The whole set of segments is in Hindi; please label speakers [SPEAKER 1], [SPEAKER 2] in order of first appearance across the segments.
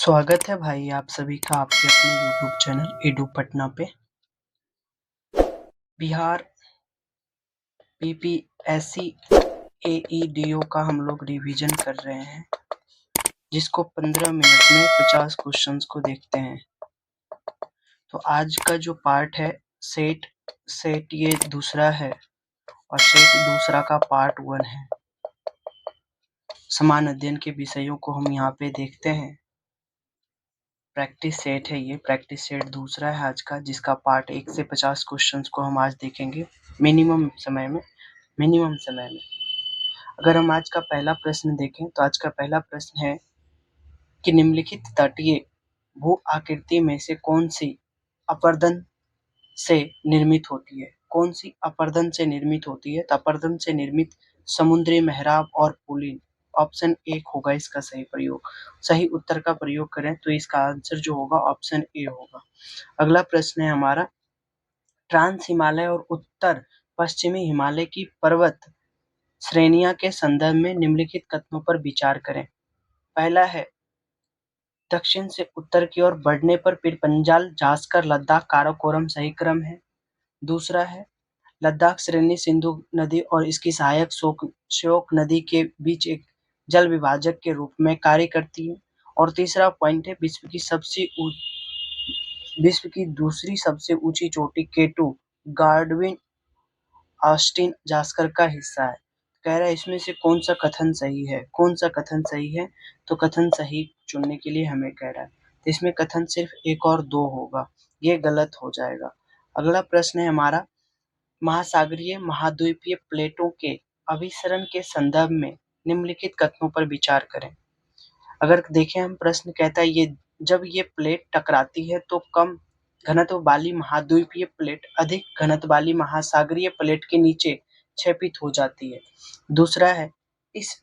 [SPEAKER 1] स्वागत है भाई आप सभी का आपके अपने यूट्यूब चैनल एडू पटना पे। बिहार पीपीएससी एईडीओ का हम लोग रिवीजन कर रहे हैं, जिसको 15 मिनट में 50 क्वेश्चंस को देखते हैं। तो आज का जो पार्ट है सेट ये दूसरा है और सेट दूसरा का पार्ट 1 है। समान अध्ययन के विषयों को हम यहाँ पे देखते हैं। प्रैक्टिस सेट है, ये प्रैक्टिस सेट दूसरा है आज का, जिसका पार्ट 1 से 50 क्वेश्चंस को हम आज देखेंगे मिनिमम समय में। अगर हम आज का पहला प्रश्न देखें तो आज का पहला प्रश्न है कि निम्नलिखित तटीय भू आकृति में से कौन सी अपरदन से निर्मित होती है? कौन सी अपरदन से निर्मित होती है? तो अपरदन से निर्मित समुद्री मेहराब और पुलिन। ऑप्शन 1 होगा इसका सही प्रयोग। सही उत्तर का प्रयोग करें तो इसका आंसर जो होगा ऑप्शन ए होगा। अगला प्रश्न है हमारा, ट्रांस हिमालय और उत्तर पश्चिमी हिमालय की पर्वत श्रेणियां के संदर्भ में निम्नलिखित कथनों पर विचार करें। पहला है, दक्षिण से उत्तर की ओर बढ़ने पर फिर पंजाल, जास्कर, लद्दाख, काराकोरम सही क्रम है। दूसरा है, लद्दाख श्रेणी सिंधु नदी और इसकी सहायक श्योक नदी के बीच एक जल विभाजक के रूप में कार्य करती है। और तीसरा पॉइंट है, विश्व की दूसरी सबसे ऊंची चोटी केटू गार्डविन ऑस्टिन जास्कर का हिस्सा है। कह रहा है इसमें से कौन सा कथन सही है? कौन सा कथन सही है? तो कथन सही चुनने के लिए हमें कह रहा है, तो इसमें कथन सिर्फ 1 और 2 होगा, ये गलत हो जाएगा। अगला प्रश्न है हमारा, महासागरीय महाद्वीपीय प्लेटों के अभिसरण के संदर्भ में निम्नलिखित कथनों पर विचार करें। अगर देखें हम, प्रश्न कहता है ये जब ये प्लेट टकराती है तो कम घनत्व वाली महाद्वीपीय प्लेट अधिक घनत्व वाली महासागरीय प्लेट के नीचे क्षैपित हो जाती है। दूसरा है, इस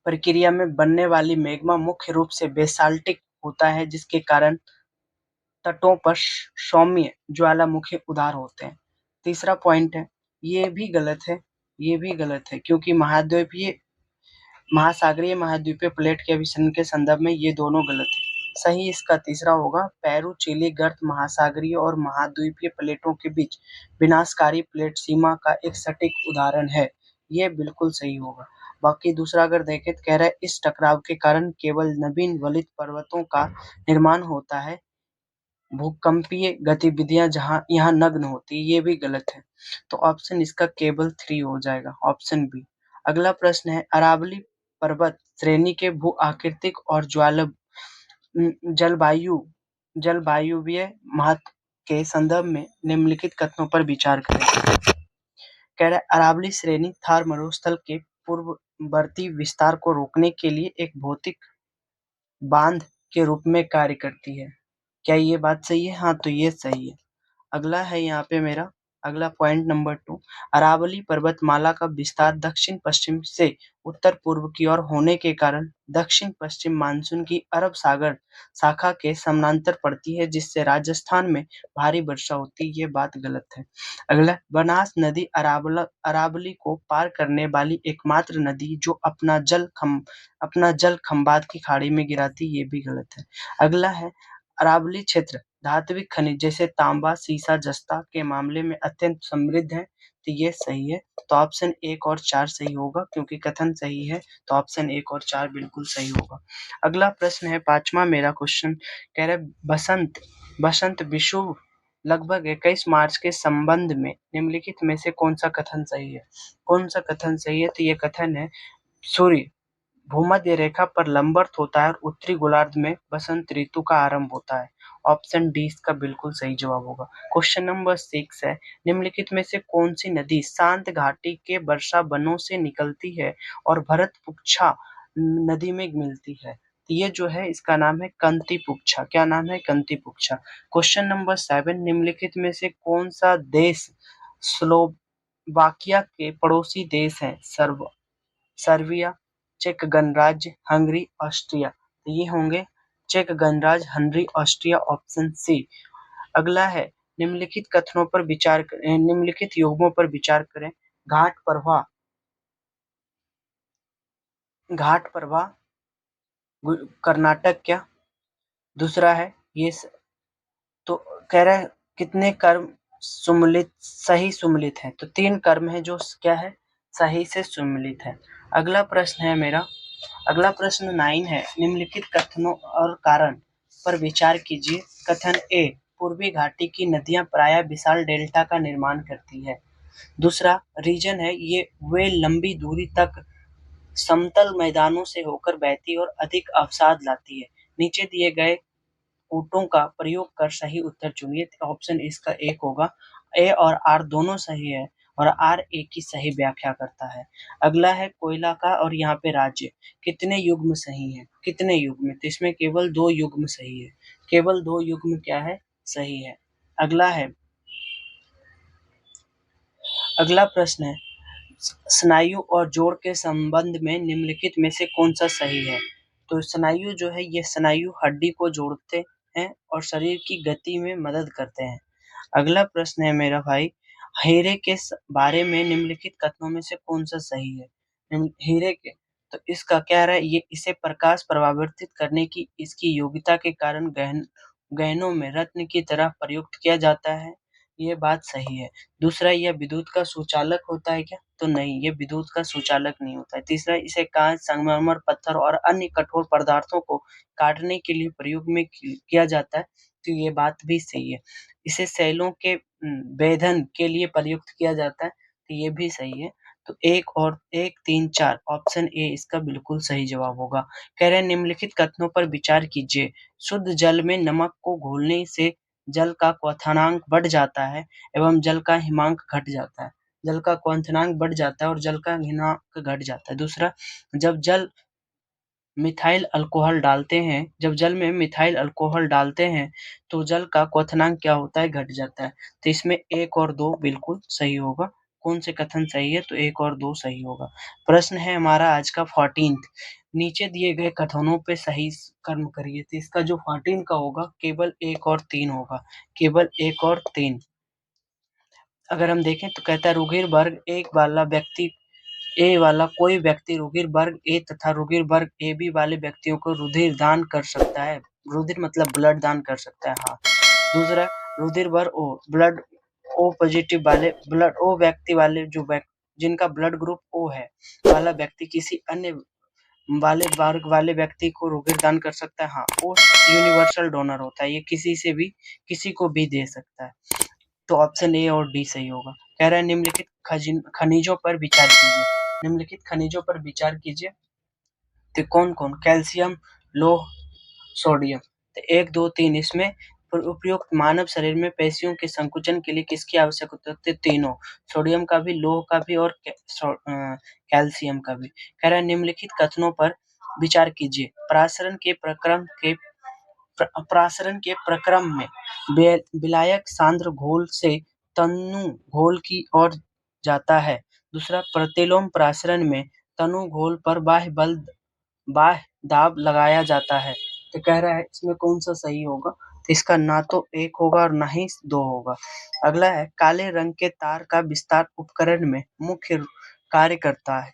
[SPEAKER 1] प्रक्रिया में बनने वाली मैग्मा मुख्य रूप से बेसाल्टिक होता है, जिसके कारण तटों पर सौम्य ज्वालामुखी उद्गार होते हैं। तीसरा पॉइंट है, ये भी गलत है क्योंकि महासागरीय महाद्वीपीय प्लेट के अभिसरण के संदर्भ में ये दोनों गलत है। सही इसका तीसरा होगा, पेरू चिली गर्त महासागरीय और महाद्वीपीय प्लेटों के बीच विनाशकारी प्लेट सीमा का एक सटीक उदाहरण है, ये बिल्कुल सही होगा। बाकी दूसरा अगर देखें तो कह रहा है इस टकराव के कारण केवल नवीन वलित पर्वतों का निर्माण होता है, भूकंपीय गतिविधियां यहाँ नग्न होती है, ये भी गलत है। तो ऑप्शन इसका केवल 3 हो जाएगा, ऑप्शन बी। अगला प्रश्न है, अरावली पर्वत श्रेणी के भू आकृतिक और जलवायुवीय महत्व के संदर्भ में निम्नलिखित कथनों पर विचार करें। कह रहा है अरावली श्रेणी थार मरुस्थल के पूर्ववर्ती विस्तार को रोकने के लिए एक भौतिक बांध के रूप में कार्य करती है। क्या ये बात सही है? हाँ, तो ये सही है। अगला है यहाँ पे मेरा अगला पॉइंट नंबर 2, अरावली पर्वतमाला का विस्तार दक्षिण पश्चिम से उत्तर पूर्व की ओर होने के कारण दक्षिण पश्चिम मानसून की अरब सागर शाखा के समानांतर पड़ती है, जिससे राजस्थान में भारी वर्षा होती है, ये बात गलत है। अगला, बनास नदी अरावली को पार करने वाली एकमात्र नदी जो अपना जल खंबात की खाड़ी में गिराती, ये भी गलत है। अगला है, अरावली क्षेत्र धात्विक खनिज जैसे तांबा, सीसा, जस्ता के मामले में अत्यंत समृद्ध है, तो ये सही है। तो ऑप्शन 1 और 4 सही होगा, क्योंकि कथन सही है, तो ऑप्शन 1 और 4 बिल्कुल सही होगा। अगला प्रश्न है 5वां मेरा क्वेश्चन, कह रहे बसंत विषुव लगभग 21 मार्च के संबंध में निम्नलिखित में से कौन सा कथन सही है? कौन सा कथन सही है? तो ये कथन है, सूर्य भूमध्य रेखा पर लंबवत होता है और उत्तरी गोलार्ध में बसंत ऋतु का आरंभ होता है। ऑप्शन डी इसका बिल्कुल सही जवाब होगा। क्वेश्चन नंबर 6 है, निम्नलिखित में से कौन सी नदी शांत घाटी के वर्षा वनों से निकलती है और भरतपुच्छा नदी में मिलती है? तो ये जो है इसका नाम है कंतिपुच्छा। क्या नाम है? कंतिपुच्छा। क्वेश्चन नंबर 7, निम्नलिखित में से कौन सा देश स्लोवाकिया के पड़ोसी देश है? सर्बिया, चेक गणराज्य, हंगरी, ऑस्ट्रिया। तो ये होंगे चेक गणराज्य, हंगरी, ऑस्ट्रिया, ऑप्शन सी। अगला है, निम्नलिखित युग्मों पर विचार करें। घाट प्रवाह कर्नाटक क्या दूसरा है तो कह रहा है कितने कर्म सही सुमेलित हैं, तो 3 कर्म है जो क्या है, सही से सुमेलित है। अगला प्रश्न है मेरा, अगला प्रश्न 9 है, निम्नलिखित कथनों और कारण पर विचार कीजिए। कथन ए, पूर्वी घाटी की नदियां प्रायः विशाल डेल्टा का निर्माण करती है। दूसरा रीजन है, ये वे लंबी दूरी तक समतल मैदानों से होकर बहती और अधिक अवसाद लाती है। नीचे दिए गए कूटों का प्रयोग कर सही उत्तर चुनिए। ऑप्शन इसका एक होगा, ए और आर दोनों सही है और आर ए की सही व्याख्या करता है। अगला है कोयला का और यहाँ पे राज्य, कितने युग्म सही है, कितने युग्म, तो इसमें केवल 2 युग्म सही है, केवल 2 युग्म क्या है, सही है। अगला है, अगला प्रश्न है, स्नायु और जोड़ के संबंध में निम्नलिखित में से कौन सा सही है। तो स्नायु जो है, ये स्नायु हड्डी को जोड़ते हैं और शरीर की गति में मदद करते हैं। अगला प्रश्न है मेरा भाई, हीरे के बारे में निम्नलिखित कथनों में से कौन सा सही है। हीरे के, तो इसका क्या रहा है, ये इसे प्रकाश परावर्तित करने की इसकी योग्यता के कारण गहनों में रत्न की तरह प्रयुक्त किया जाता है, ये बात सही है। दूसरा, यह विद्युत का सुचालक होता है क्या, तो नहीं, ये विद्युत का सुचालक नहीं होता है। तीसरा, इसे कांच, संगमरमर, पत्थर और अन्य कठोर पदार्थों को काटने के लिए प्रयोग में किया जाता है, तो ये बात भी सही है। इसे सैलों के वेधन के लिए प्रयुक्त किया जाता है, तो ये भी सही है। तो 1, 3, 4 ऑप्शन ए इसका बिल्कुल सही जवाब होगा। कह रहे हैं निम्नलिखित कथनों पर विचार कीजिए। शुद्ध जल में नमक को घोलने से जल का क्वथनांक बढ़ जाता है एवं जल का हिमांक घट जाता है। जल का क्वथनांक बढ़ जाता है और जल का हिमांक घट जाता है। दूसरा, जब जल मिथाइल अल्कोहल डालते हैं, जब जल में मिथाइल अल्कोहल डालते हैं तो जल का क्वथनांक क्या होता है, घट जाता है। तो इसमें 1 और 2 बिल्कुल सही होगा। कौन से कथन सही है, तो 1 और 2 सही होगा। प्रश्न है हमारा आज का 14th, नीचे दिए गए कथनों पे सही कर्म करिए। तो इसका जो 14 का होगा केवल 1 और 3 होगा, केवल 1 और 3। अगर हम देखें तो कहता है रुधिर वर्ग एक वाला व्यक्ति ए वाला कोई व्यक्ति रुधिर वर्ग ए तथा रुधिर वर्ग ए बी वाले व्यक्तियों को रुधिर दान कर सकता है। रुधिर मतलब ब्लड दान कर सकता है, हाँ। दूसरा, रुधिर वर्ग ओ, ब्लड ओ पॉजिटिव वाले, ब्लड ओ व्यक्ति वाले जो जिनका ब्लड ग्रुप ओ है वाला व्यक्ति किसी अन्य वाले वर्ग वाले व्यक्ति को रुधिर दान कर सकता है, हाँ। ओ यूनिवर्सल डोनर होता है, ये किसी से भी किसी को भी दे सकता है। तो ऑप्शन ए और डी सही होगा। कह रहा है निम्नलिखित खनिजों पर विचार कीजिए। निम्नलिखित खनिजों पर विचार कीजिए। तो कौन कौन, कैल्शियम, लोह, सोडियम। तो 1, 2, 3 इसमें उपयुक्त मानव शरीर में पेशियों के संकुचन के लिए किसकी आवश्यकता होती है, तीनों, सोडियम का भी, लोह का भी और कैल्शियम का भी। कह रहा है निम्नलिखित कथनों पर विचार कीजिए। प्रासरण के प्रक्रम में विलायक सांद्र घोल से तनु घोल की ओर जाता है। दूसरा, प्रतिलोम प्रासरण में तनु घोल पर बाह्य दाब लगाया जाता है। तो कह रहा है इसमें कौन सा सही होगा, तो इसका ना तो 1 होगा और ना ही 2 होगा। अगला है, काले रंग के तार का विस्तार उपकरण में मुख्य कार्य करता है।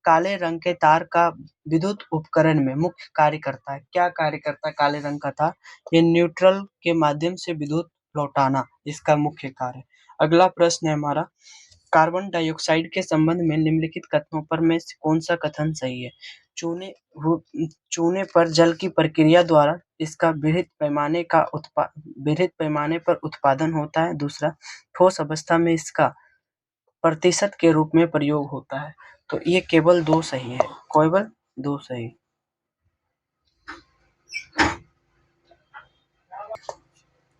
[SPEAKER 1] काले रंग के तार का विद्युत उपकरण में मुख्य कार्य करता है। क्या कार्य करता है काले रंग का तार, ये न्यूट्रल के माध्यम से विद्युत लौटाना इसका मुख्य कार्य। अगला प्रश्न है हमारा, कार्बन डाइऑक्साइड के संबंध में निम्नलिखित कथनों पर में से कौन सा कथन सही है। चूने पर जल की प्रक्रिया द्वारा इसका बृहद पैमाने पर उत्पादन होता है। दूसरा, ठोस अवस्था में इसका प्रतिशत के रूप में प्रयोग होता है। तो ये केवल 2 सही है, केवल 2 सही।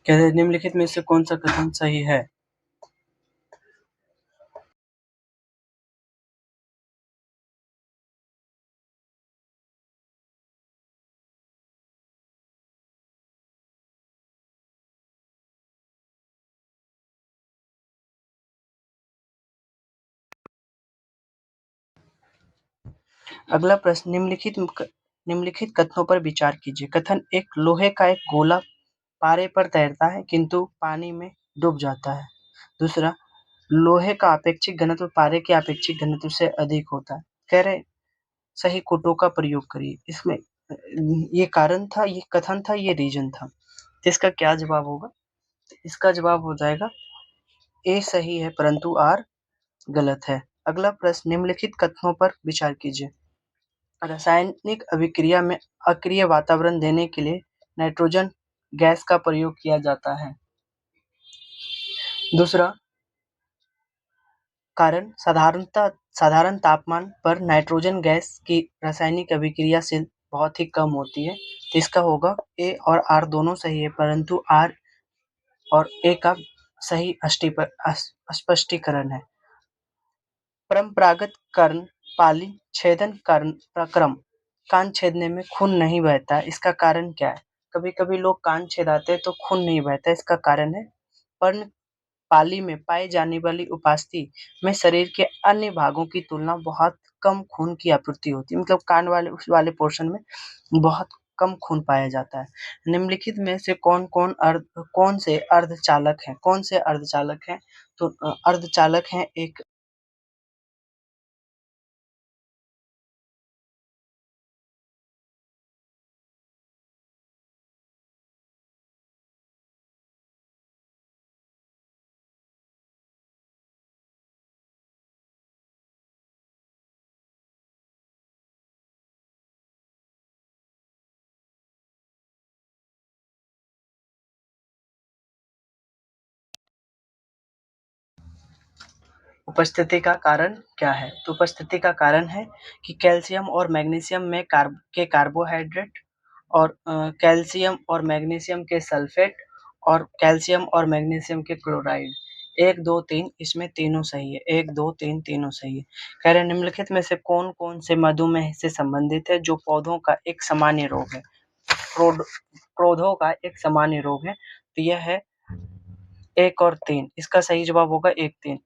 [SPEAKER 1] कहते हैं निम्नलिखित में से कौन सा कथन सही है। अगला प्रश्न, निम्नलिखित कथनों पर विचार कीजिए। कथन एक, लोहे का एक गोला पारे पर तैरता है किंतु पानी में डूब जाता है। दूसरा, लोहे का अपेक्षिक घनत्व पारे के अपेक्षिक घनत्व से अधिक होता है। कह रहे सही कोटों का प्रयोग करिए। इसमें ये कारण था, ये कथन था, ये रीजन था। तो इसका क्या जवाब होगा? इसका जवाब हो जाएगा ए सही है परंतु आर गलत है। अगला प्रश्न, निम्नलिखित कथनों पर विचार कीजिए। रासायनिक अभिक्रिया में अक्रिय वातावरण देने के लिए नाइट्रोजन गैस का प्रयोग किया जाता है। दूसरा कारण, साधारण तापमान पर नाइट्रोजन गैस की रासायनिक अभिक्रियाशील बहुत ही कम होती है। तो इसका होगा ए और आर दोनों सही है परंतु आर और ए का सही स्पष्टीकरण है। परंपरागत कर्णपाली छेदन प्रक्रम, कान छेदने में खून नहीं बहता, इसका कारण क्या है? कभी-कभी लोग कान छेदाते हैं तो खून नहीं बहता, इसका कारण है पर्णपाली में पाई जाने वाली उपस्थिति में शरीर के अन्य भागों की तुलना बहुत कम खून की आपूर्ति होती है, मतलब कान वाले पोर्शन में बहुत कम खून पाया जाता है। निम्नलिखित में से कौन से अर्धचालक हैं? कौन से अर्धचालक हैं? तो अर्धचालक हैं एक उपस्थिति का कारण क्या है? तो उपस्थिति का कारण है कि कैल्शियम और मैग्नीशियम में कार्बोहाइड्रेट और कैल्शियम और मैग्नीशियम के सल्फेट और कैल्शियम और मैग्नीशियम के क्लोराइड। 1, 2, 3 इसमें तीनों सही है। 1, 2, 3 तीनों सही है। कह रहे हैं निम्नलिखित में से कौन-कौन से मधुमेह से संबंधित है जो पौधों का एक सामान्य रोग है? पौधों का एक सामान्य रोग है। तो यह है 1 और 3। इसका सही जवाब होगा 1, 3।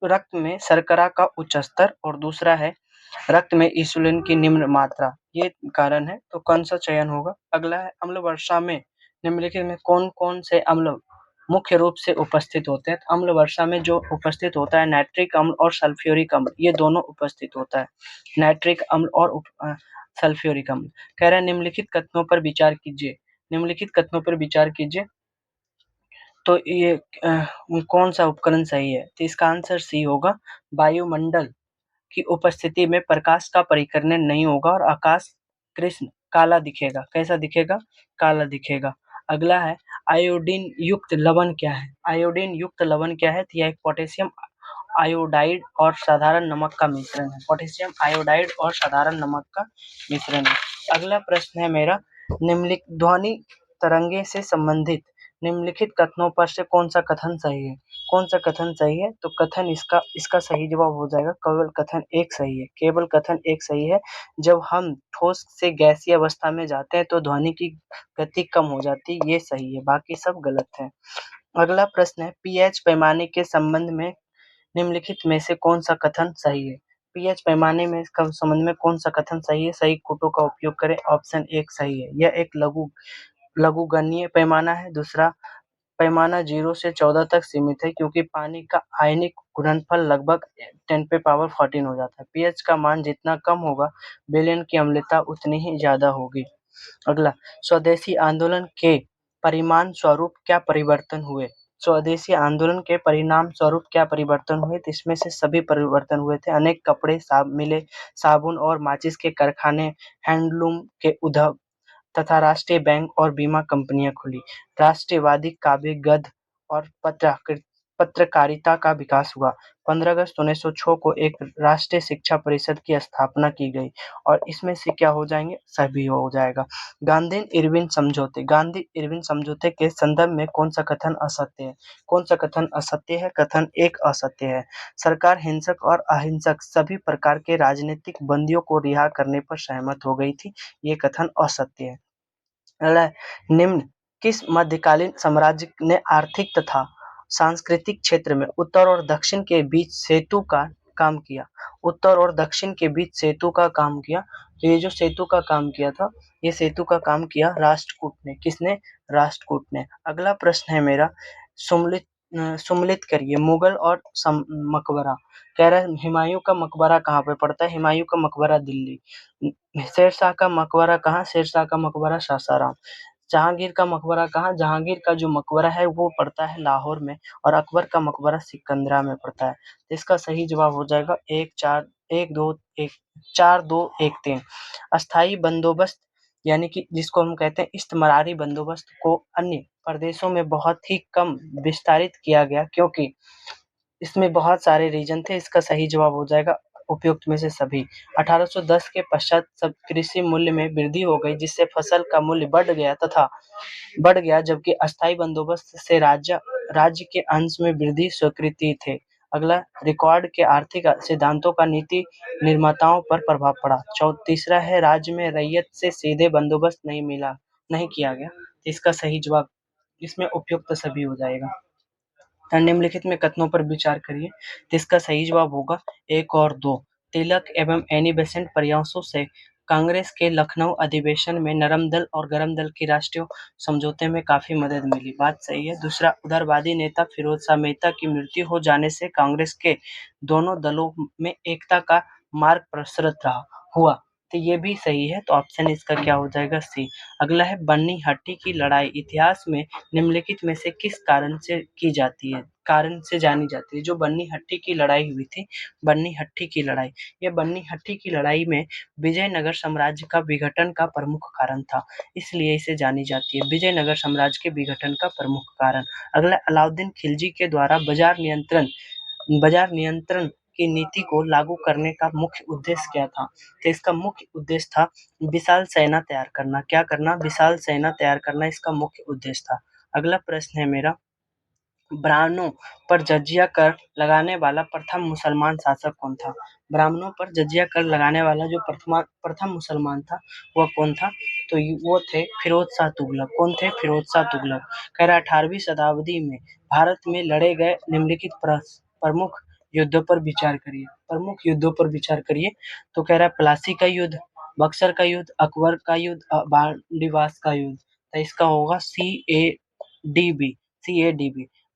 [SPEAKER 1] रक्त में शर्करा का उच्च स्तर और दूसरा है रक्त में इंसुलिन की निम्न मात्रा, ये कारण है। तो कौन सा चयन होगा? अगला है अम्ल वर्षा में निम्नलिखित में कौन-कौन से अम्ल मुख्य रूप से उपस्थित होते हैं? तो अम्ल वर्षा में जो उपस्थित होता है नाइट्रिक अम्ल और सल्फ्यूरिक अम्ल, ये दोनों उपस्थित होता है। नाइट्रिक अम्ल और सल्फ्यूरिक अम्ल। कह रहे हैं निम्नलिखित कथनों पर विचार कीजिए। निम्नलिखित कथनों पर विचार कीजिए तो ये कौन सा उपकरण सही है? तो इसका आंसर सी होगा। वायुमंडल की उपस्थिति में प्रकाश का परिकर्णन नहीं होगा और आकाश कृष्ण काला दिखेगा। कैसा दिखेगा? काला दिखेगा। अगला है आयोडीन युक्त लवण क्या है? आयोडीन युक्त लवण क्या है? तो यह एक पोटेशियम आयोडाइड और साधारण नमक का मिश्रण है। पोटेशियम आयोडाइड और साधारण नमक का मिश्रण है। अगला प्रश्न है मेरा, निम्नलिखित ध्वनि तरंगे से संबंधित निम्नलिखित कथनों पर से कौन सा कथन सही है? कौन सा कथन सही है? तो कथन इसका सही जवाब हो जाएगा केवल कथन एक सही है। केवल कथन एक सही है। जब हम ठोस से गैसीय अवस्था में जाते हैं तो ध्वनि की गति कम हो जाती है, ये सही है, बाकी सब गलत है। अगला प्रश्न है पीएच पैमाने के संबंध में निम्नलिखित में से कौन सा कथन सही है? पीएच पैमाने में इसका संबंध में कौन सा कथन सही है? सही कोटों का उपयोग करें। ऑप्शन एक सही है। यह एक लघुगणकीय पैमाना है। दूसरा पैमाना 0 से 14 तक सीमित है क्योंकि पानी का आयनिक गुणनफल लगभग 10⁻14 हो जाता है। पीएच का मान जितना कम होगा विलयन की अम्लता उतनी ही ज्यादा होगी। अगला, स्वदेशी आंदोलन के परिणाम स्वरूप क्या परिवर्तन हुए? स्वदेशी आंदोलन के परिणाम स्वरूप क्या परिवर्तन हुए? तो इसमें से सभी परिवर्तन हुए थे। अनेक कपड़े मिले, साबुन और माचिस के कारखाने, हैंडलूम के उद्योग तथा राष्ट्रीय बैंक और बीमा कंपनियां खुली। राष्ट्रवादी काव्य गद्य और पत्रकारिता का विकास हुआ। 15 अगस्त 1906 को एक राष्ट्रीय शिक्षा परिषद की स्थापना की गई और इसमें से क्या हो जाएंगे? सभी हो जाएगा। गांधी इरविन समझौते के संदर्भ में कौन सा कथन असत्य है? कौन सा कथन असत्य है? कथन एक असत्य है। सरकार हिंसक और अहिंसक सभी प्रकार के राजनीतिक बंदियों को रिहा करने पर सहमत हो गई थी, ये कथन असत्य है। निम्न किस मध्यकालीन साम्राज्य ने आर्थिक तथा सांस्कृतिक क्षेत्र में उत्तर और दक्षिण के बीच सेतु का काम किया? उत्तर और दक्षिण के बीच सेतु का काम किया। तो ये जो सेतु का काम किया था, ये सेतु का काम किया राष्ट्रकूट ने। किसने? राष्ट्रकूट ने। अगला प्रश्न है मेरा, सुम्मिलित करिए। मुगल और मकबरा। कह रहा है हुमायूं का मकबरा कहाँ पे पड़ता है? हुमायूं का मकबरा दिल्ली। शेरशाह का मकबरा कहाँ? शेरशाह का मकबरा सासाराम। जहांगीर का मकबरा कहाँ? जहांगीर का जो मकबरा है वो पड़ता है लाहौर में, और अकबर का मकबरा सिकंदरा में पड़ता है। तो इसका सही जवाब हो जाएगा 4-2-1-3। अस्थाई बंदोबस्त यानी कि जिसको हम कहते हैं इस्तेमरारी बंदोबस्त को अन्य प्रदेशों में बहुत ही कम विस्तारित किया गया, क्योंकि इसमें बहुत सारे रीजन थे। इसका सही जवाब हो जाएगा उपयुक्त में से सभी। 1810 के पश्चात सब कृषि मूल्य में वृद्धि हो गई, जिससे फसल का मूल्य बढ़ गया, जबकि अस्थायी बंदोबस्त से राज्य के अंश में वृद्धि स्वीकृति थे। अगला, रिकॉर्ड के आर्थिक सिद्धांतों का नीति निर्माताओं पर प्रभाव पड़ा। तीसरा है राज्य में रैयत से सीधे बंदोबस्त नहीं किया गया। इसका सही जवाब इसमें उपयुक्त सभी हो जाएगा। निम्नलिखित में कथनों पर विचार करिए। तो इसका सही जवाब होगा 1 और 2। तिलक एवं एनी बेसेंट प्रयासों से कांग्रेस के लखनऊ अधिवेशन में नरम दल और गरम दल की राष्ट्रीय समझौते में काफी मदद मिली। बात सही है। दूसरा, उदारवादी नेता फिरोज शाह मेहता की मृत्यु हो जाने से कांग्रेस के दोनों दलों में एकता का मार्ग प्रशस्त हुआ। तो ये भी सही है। तो ऑप्शन इसका क्या हो जाएगा? सी। अगला है बन्नी हट्टी की लड़ाई इतिहास में निम्नलिखित में से किस कारण से जानी जाती है? जो बन्नी हट्टी की लड़ाई हुई थी, बन्नी हट्टी की लड़ाई, यह बन्नी हट्टी की लड़ाई में विजयनगर साम्राज्य का विघटन का प्रमुख कारण था, इसलिए इसे जानी जाती है विजयनगर साम्राज्य के विघटन का प्रमुख कारण। अगला, अलाउद्दीन खिलजी के द्वारा बाजार नियंत्रण की नीति को लागू करने का मुख्य उद्देश्य क्या था? तो इसका मुख्य उद्देश्य था विशाल सेना तैयार करना। क्या करना? विशाल सेना तैयार करना इसका मुख्य उद्देश्य था। अगला प्रश्न है मेरा, ब्राह्मणों पर जजिया कर लगाने वाला प्रथम मुसलमान शासक कौन था? ब्राह्मणों पर जजिया कर लगाने वाला जो प्रथम मुसलमान था वह कौन था? तो वो थे फिरोज शाह तुगलक। कौन थे? फिरोज शाह तुगलक। कह रहा 18वीं शताब्दी में भारत में लड़े गए निम्नलिखित प्रमुख युद्धों पर विचार करिए। प्रमुख युद्धों पर विचार करिए। तो कह रहा प्लासी का युद्ध, बक्सर का युद्ध, अकबर का युद्ध, बांडीवास का युद्ध। तो इसका होगा CADB।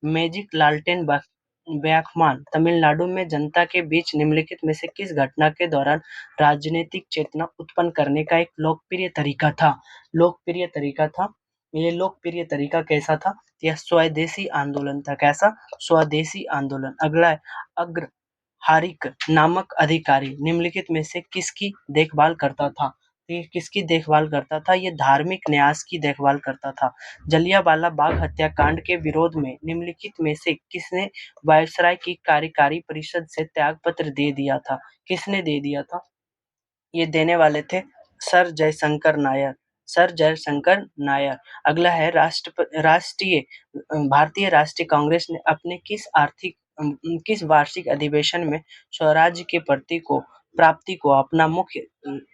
[SPEAKER 1] मैजिक लालटेन व्याख्यान तमिलनाडु में जनता के बीच निम्नलिखित में से किस घटना के दौरान राजनीतिक चेतना उत्पन्न करने का एक लोकप्रिय तरीका था? ये लोकप्रिय तरीका कैसा था? यह स्वदेशी आंदोलन था। कैसा? स्वदेशी आंदोलन। अगला है, अग्रहारिक नामक अधिकारी निम्नलिखित में से किसकी देखभाल करता था? ये किसकी देखभाल करता था? ये धार्मिक न्यास की देखभाल करता था। जलियांवाला बाग हत्याकांड के विरोध में निम्नलिखित में से किसने वायसराय की कार्यकारी परिषद से त्यागपत्र दे दिया था? किसने दे दिया था? ये देने वाले थे सर जयशंकर नायर। अगला है, भारतीय राष्ट्रीय कांग्रेस ने अपने किस वार्षिक अधिवेशन में स्वराज्य के प्राप्ति को अपना मुख्य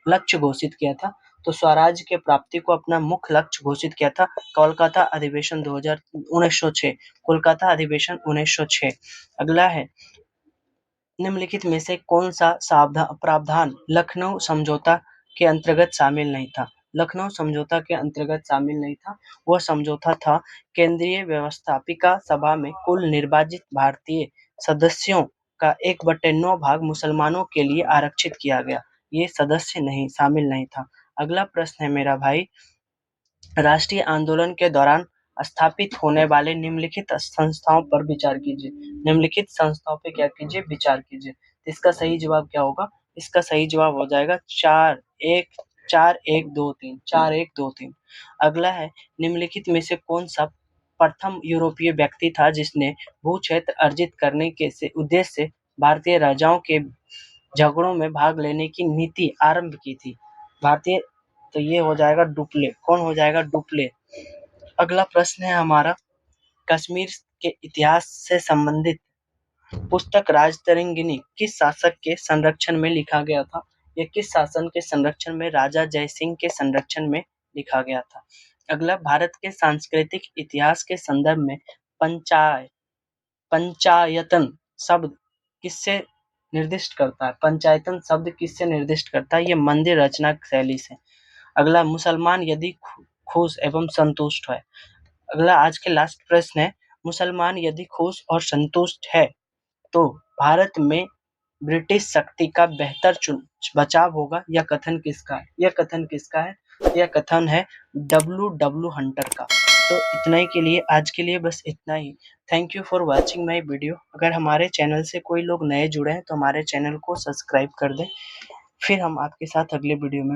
[SPEAKER 1] लक्ष्य घोषित किया था? तो स्वराज्य के प्राप्ति को अपना मुख्य लक्ष्य घोषित किया था कोलकाता अधिवेशन 1906। कोलकाता अधिवेशन 1906। अगला है, निम्नलिखित में से कौन सा प्रावधान लखनऊ समझौता के अंतर्गत शामिल नहीं था? लखनऊ समझौता के अंतर्गत शामिल नहीं था। वह समझौता था केंद्रीय व्यवस्थापिका सभा में कुल निर्वाचित भारतीय सदस्यों का 1/9 भाग मुसलमानों के लिए आरक्षित किया गया। ये सदस्य शामिल नहीं था। अगला प्रश्न है मेरा भाई, राष्ट्रीय आंदोलन के दौरान स्थापित होने वाले निम्नलिखित संस्थाओं पर विचार कीजिए। निम्नलिखित संस्थाओं पे क्या कीजिए? विचार कीजिए। इसका सही जवाब क्या होगा? इसका सही जवाब हो जाएगा 4-1-2-3। अगला है, निम्नलिखित में से कौन सा प्रथम यूरोपीय व्यक्ति था जिसने भू क्षेत्र अर्जित करने के उद्देश्य से भारतीय राजाओं के झगड़ों में भाग लेने की नीति आरंभ की थी? तो ये हो जाएगा डुप्ले। कौन हो जाएगा? डुप्ले। अगला प्रश्न है हमारा, कश्मीर के इतिहास से संबंधित पुस्तक राजतरंगिणी किस शासक के संरक्षण में लिखा गया था? ये किस शासन के संरक्षण में? राजा जयसिंह के संरक्षण में लिखा गया था। अगला, भारत के सांस्कृतिक इतिहास के संदर्भ में पंचायतन शब्द किससे निर्दिष्ट करता है? पंचायतन शब्द किससे निर्दिष्ट करता है? ये मंदिर रचना शैली से। अगला, मुसलमान यदि खुश एवं संतुष्ट है। अगला आज के लास्ट प्रश्न है, मुसलमान यदि खुश और संतुष्ट है तो भारत में ब्रिटिश शक्ति का बेहतर बचाव होगा। यह कथन किसका है? यह कथन किसका है? यह कथन है डब्ल्यू हंटर का। तो इतना ही के लिए, आज के लिए बस इतना ही। Thank you for watching my video. अगर हमारे चैनल से कोई लोग नए जुड़े हैं तो हमारे चैनल को सब्सक्राइब कर दें। फिर हम आपके साथ अगले वीडियो में